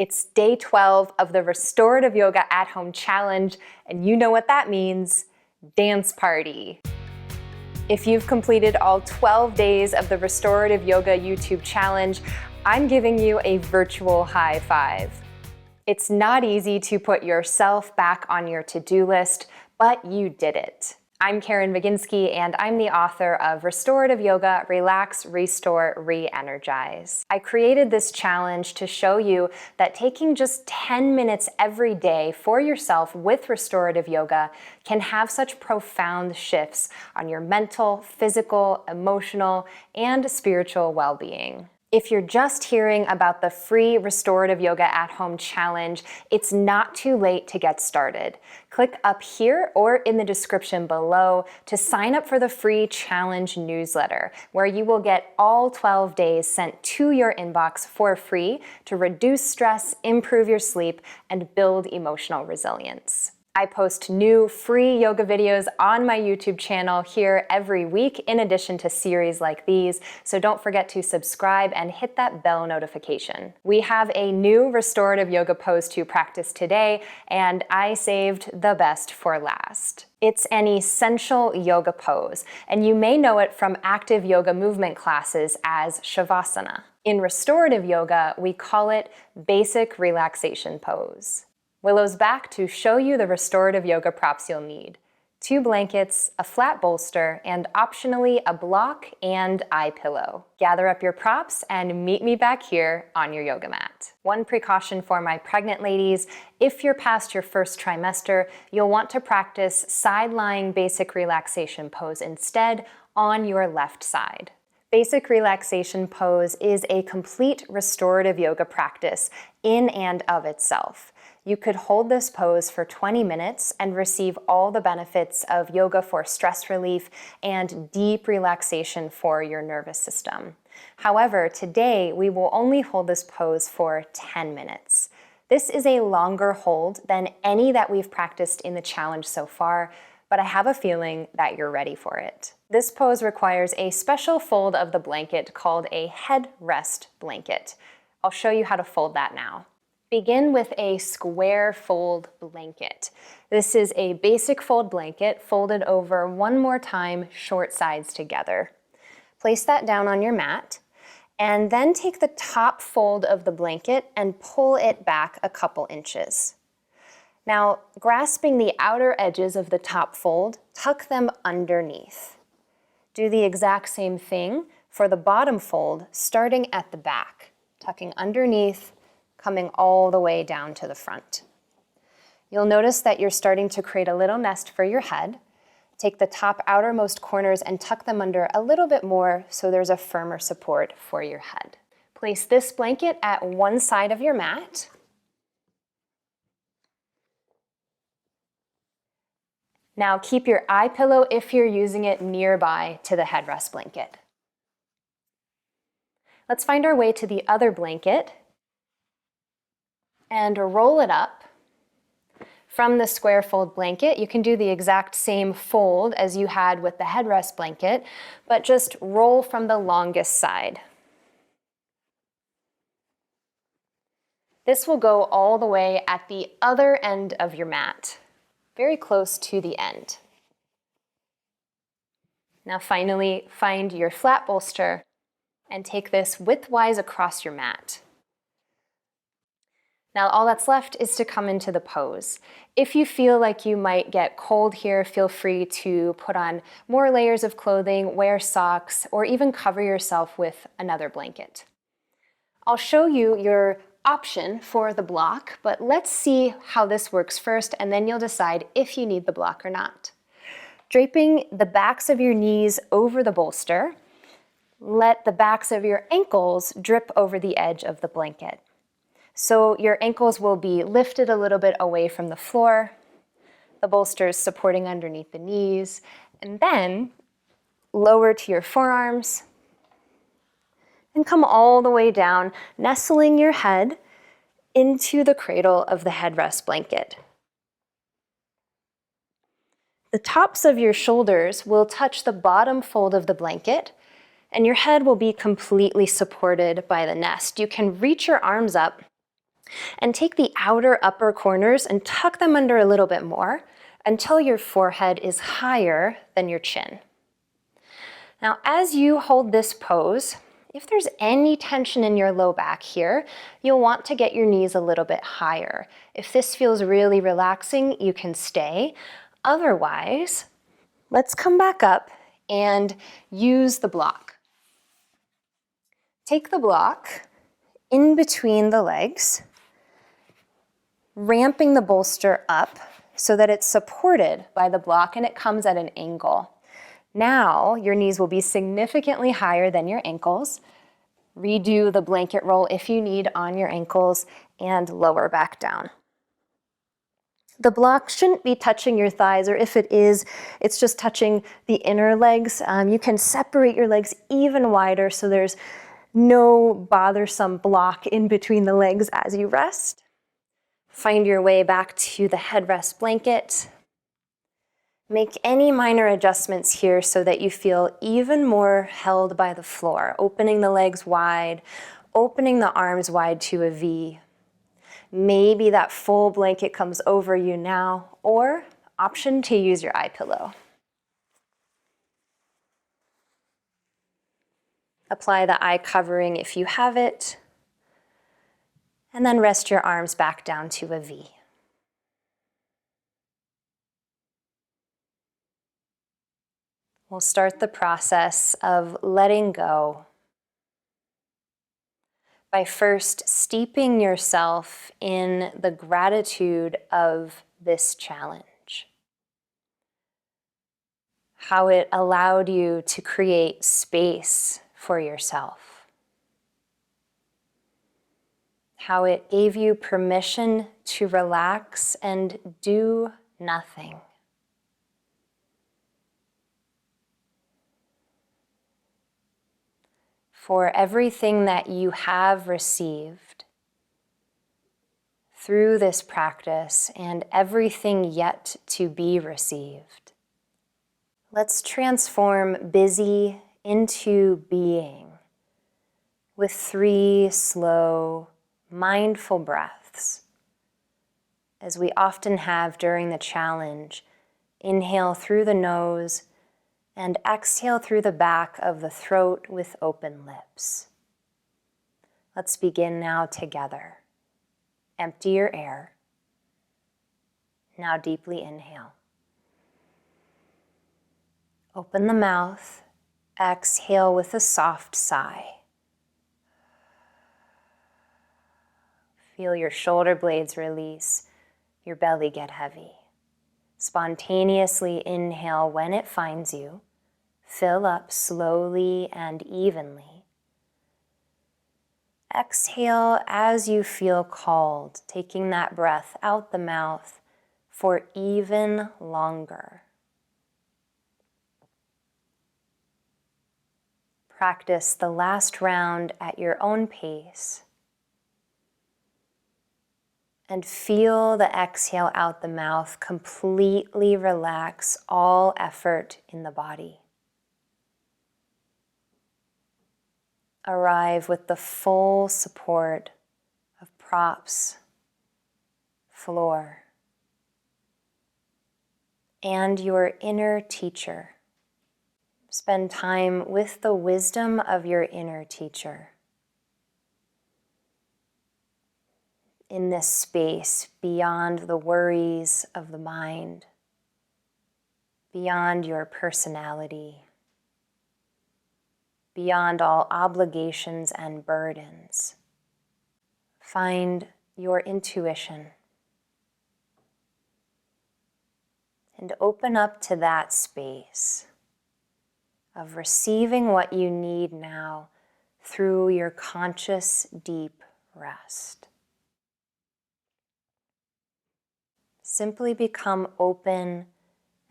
It's day 12 of the Restorative Yoga at Home challenge, and you know what that means, dance party. If you've completed all 12 days of the Restorative Yoga YouTube challenge, I'm giving you a virtual high five. It's not easy to put yourself back on your to-do list, but you did it. I'm Caren Baginski, and I'm the author of Restorative Yoga, Relax, Restore, Re-Energize. I created this challenge to show you that taking just 10 minutes every day for yourself with restorative yoga can have such profound shifts on your mental, physical, emotional, and spiritual well-being. If you're just hearing about the free Restorative Yoga at Home challenge, it's not too late to get started. Click up here or in the description below to sign up for the free challenge newsletter, where you will get all 12 days sent to your inbox for free to reduce stress, improve your sleep, and build emotional resilience. I post new free yoga videos on my YouTube channel here every week, in addition to series like these, so don't forget to subscribe and hit that bell notification. We have a new restorative yoga pose to practice today, and I saved the best for last. It's an essential yoga pose, and you may know it from active yoga movement classes as Shavasana. In restorative yoga, we call it Basic Relaxation Pose. Willow's back to show you the restorative yoga props you'll need. 2 blankets, a flat bolster, and optionally a block and eye pillow. Gather up your props and meet me back here on your yoga mat. One precaution for my pregnant ladies: if you're past your first trimester, you'll want to practice side-lying basic relaxation pose instead on your left side. Basic Relaxation Pose is a complete restorative yoga practice in and of itself. You could hold this pose for 20 minutes and receive all the benefits of yoga for stress relief and deep relaxation for your nervous system. However, today we will only hold this pose for 10 minutes. This is a longer hold than any that we've practiced in the challenge so far, but I have a feeling that you're ready for it. This pose requires a special fold of the blanket called a head rest blanket. I'll show you how to fold that now. Begin with a square fold blanket. This is a basic fold blanket folded over one more time, short sides together. Place that down on your mat, and then take the top fold of the blanket and pull it back a couple inches. Now, grasping the outer edges of the top fold, tuck them underneath. Do the exact same thing for the bottom fold, starting at the back, tucking underneath, coming all the way down to the front. You'll notice that you're starting to create a little nest for your head. Take the top outermost corners and tuck them under a little bit more so there's a firmer support for your head. Place this blanket at one side of your mat. Now keep your eye pillow, if you're using it, nearby to the headrest blanket. Let's find our way to the other blanket and roll it up. From the square fold blanket, you can do the exact same fold as you had with the headrest blanket, but just roll from the longest side. This will go all the way at the other end of your mat, very close to the end. Now finally, find your flat bolster and take this widthwise across your mat. Now all that's left is to come into the pose. If you feel like you might get cold here, feel free to put on more layers of clothing, wear socks, or even cover yourself with another blanket. I'll show you your option for the block, but let's see how this works first, and then you'll decide if you need the block or not. Draping the backs of your knees over the bolster, let the backs of your ankles drip over the edge of the blanket. So your ankles will be lifted a little bit away from the floor, the bolster is supporting underneath the knees, and then lower to your forearms and come all the way down, nestling your head into the cradle of the headrest blanket. The tops of your shoulders will touch the bottom fold of the blanket, and your head will be completely supported by the nest. You can reach your arms up And take the outer upper corners and tuck them under a little bit more until your forehead is higher than your chin. Now, as you hold this pose, if there's any tension in your low back here, you'll want to get your knees a little bit higher. If this feels really relaxing, you can stay. Otherwise, let's come back up and use the block. Take the block in between the legs, ramping the bolster up so that it's supported by the block and it comes at an angle. Now your knees will be significantly higher than your ankles. Redo the blanket roll if you need on your ankles and lower back down. The block shouldn't be touching your thighs, or if it is, it's just touching the inner legs. You can separate your legs even wider so there's no bothersome block in between the legs as you rest. Find your way back to the headrest blanket. Make any minor adjustments here so that you feel even more held by the floor, opening the legs wide, opening the arms wide to a V. Maybe that full blanket comes over you now, or option to use your eye pillow. Apply the eye covering if you have it, and then rest your arms back down to a V. We'll start the process of letting go by first steeping yourself in the gratitude of this challenge. How it allowed you to create space for yourself. How it gave you permission to relax and do nothing. For everything that you have received through this practice and everything yet to be received. Let's transform busy into being with 3 slow, mindful breaths, as we often have during the challenge. Inhale through the nose and exhale through the back of the throat with open lips. Let's begin now together. Empty your air. Now deeply inhale. Open the mouth. Exhale with a soft sigh. Feel your shoulder blades release, your belly get heavy. Spontaneously inhale when it finds you. Fill up slowly and evenly. Exhale as you feel called, taking that breath out the mouth for even longer. Practice the last round at your own pace. And feel the exhale out the mouth completely relax all effort in the body. Arrive with the full support of props, floor, and your inner teacher. Spend time with the wisdom of your inner teacher. In this space beyond the worries of the mind, beyond your personality, beyond all obligations and burdens. Find your intuition and open up to that space of receiving what you need now through your conscious, deep rest. Simply become open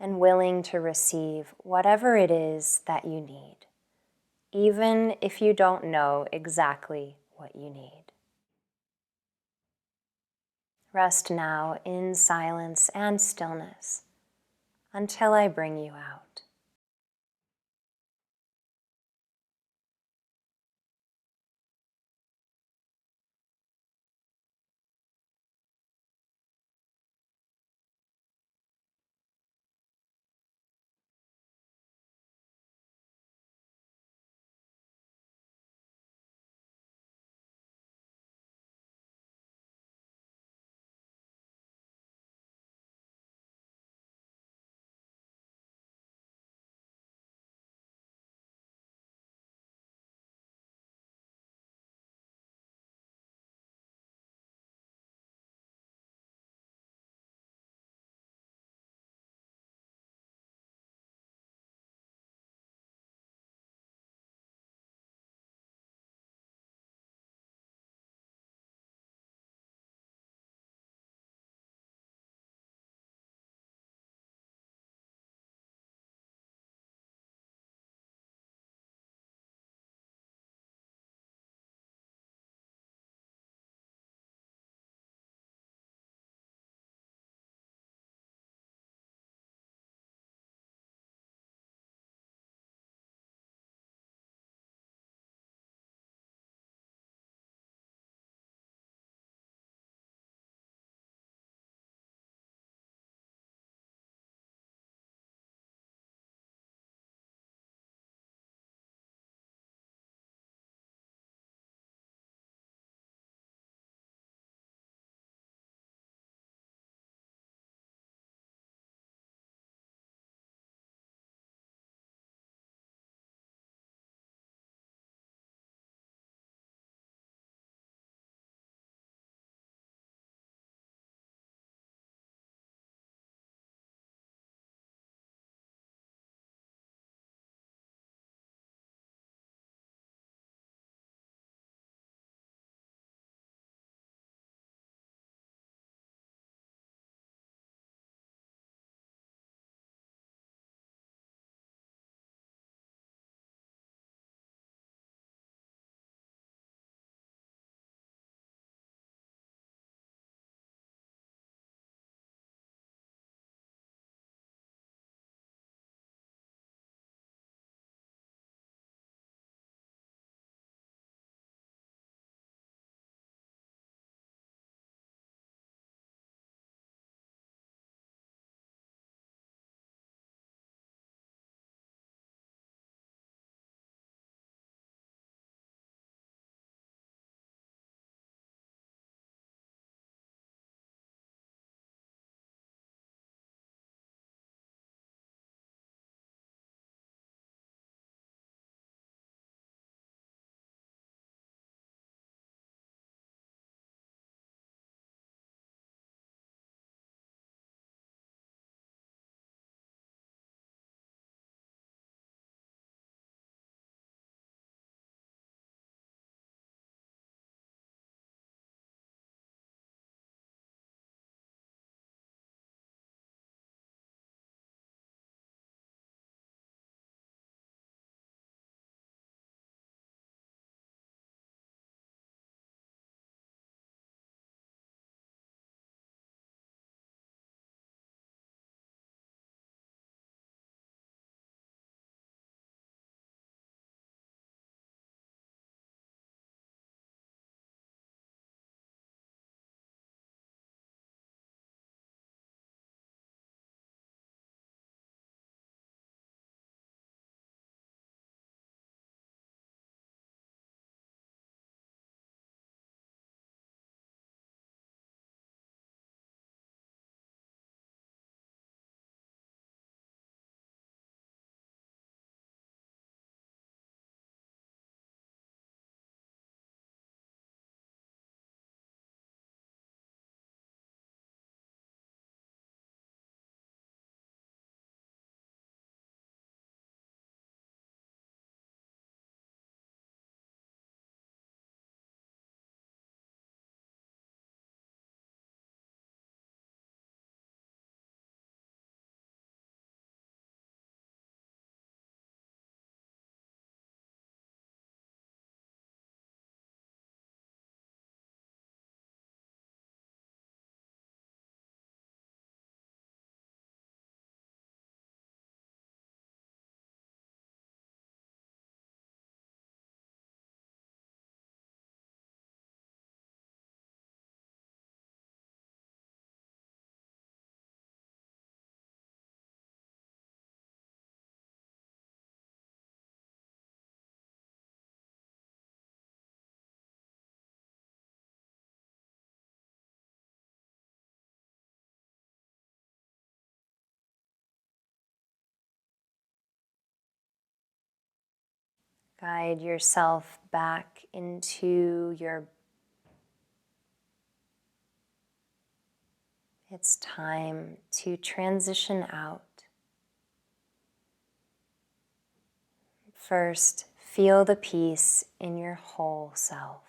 and willing to receive whatever it is that you need, even if you don't know exactly what you need. Rest now in silence and stillness until I bring you out. Guide yourself back into your. It's time to transition out. First, feel the peace in your whole self.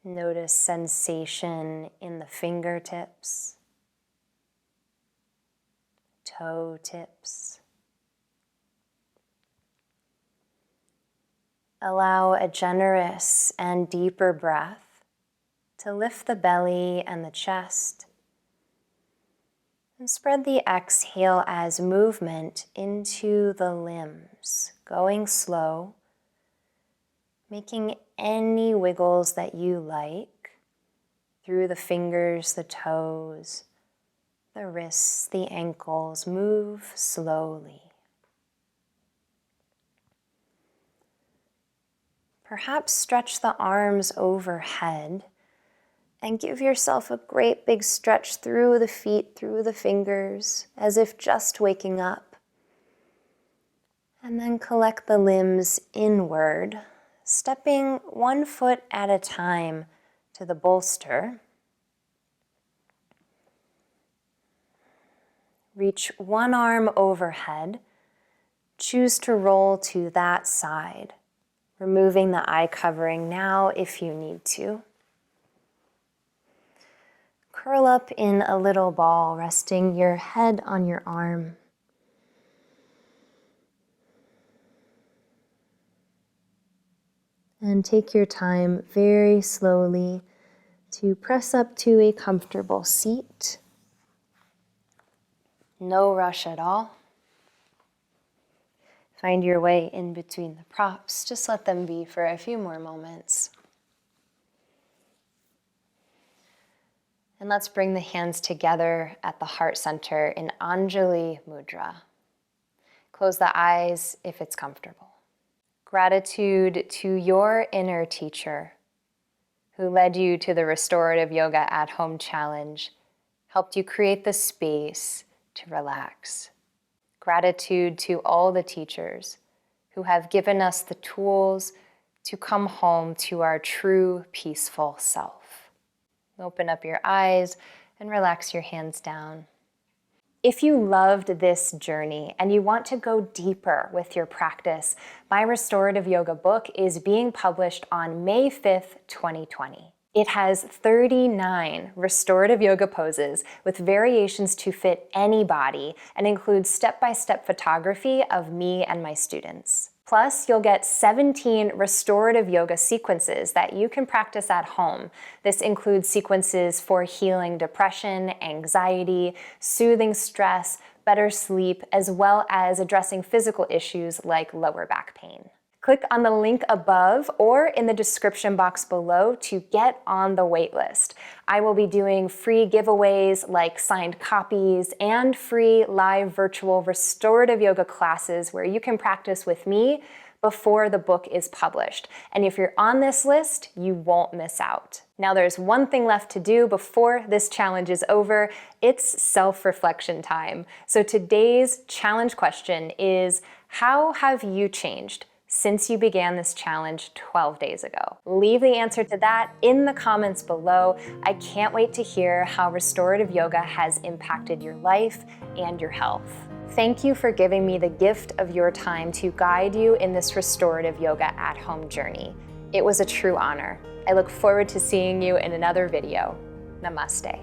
Notice sensation in the fingertips, toe tips. Allow a generous and deeper breath to lift the belly and the chest. And spread the exhale as movement into the limbs, going slow, making any wiggles that you like through the fingers, the toes, the wrists, the ankles. Move slowly. Perhaps stretch the arms overhead and give yourself a great big stretch through the feet, through the fingers, as if just waking up. And then collect the limbs inward, stepping 1 foot at a time to the bolster. Reach one arm overhead. Choose to roll to that side, removing the eye covering now if you need to. Curl up in a little ball, resting your head on your arm. And take your time very slowly to press up to a comfortable seat. No rush at all. Find your way in between the props. Just let them be for a few more moments. And let's bring the hands together at the heart center in Anjali Mudra. Close the eyes if it's comfortable. Gratitude to your inner teacher who led you to the Restorative Yoga at Home challenge, helped you create the space to relax. Gratitude to all the teachers who have given us the tools to come home to our true peaceful self. Open up your eyes and relax your hands down. If you loved this journey and you want to go deeper with your practice, my restorative yoga book is being published on May 5th, 2020. It has 39 restorative yoga poses with variations to fit any body and includes step-by-step photography of me and my students. Plus, you'll get 17 restorative yoga sequences that you can practice at home. This includes sequences for healing depression, anxiety, soothing stress, better sleep, as well as addressing physical issues like lower back pain. Click on the link above or in the description box below to get on the waitlist. I will be doing free giveaways like signed copies and free live virtual restorative yoga classes where you can practice with me before the book is published. And if you're on this list, you won't miss out. Now there's one thing left to do before this challenge is over. It's self-reflection time. So today's challenge question is, how have you changed since you began this challenge 12 days ago? Leave the answer to that in the comments below. I can't wait to hear how restorative yoga has impacted your life and your health. Thank you for giving me the gift of your time to guide you in this restorative yoga at home journey. It was a true honor. I look forward to seeing you in another video. Namaste.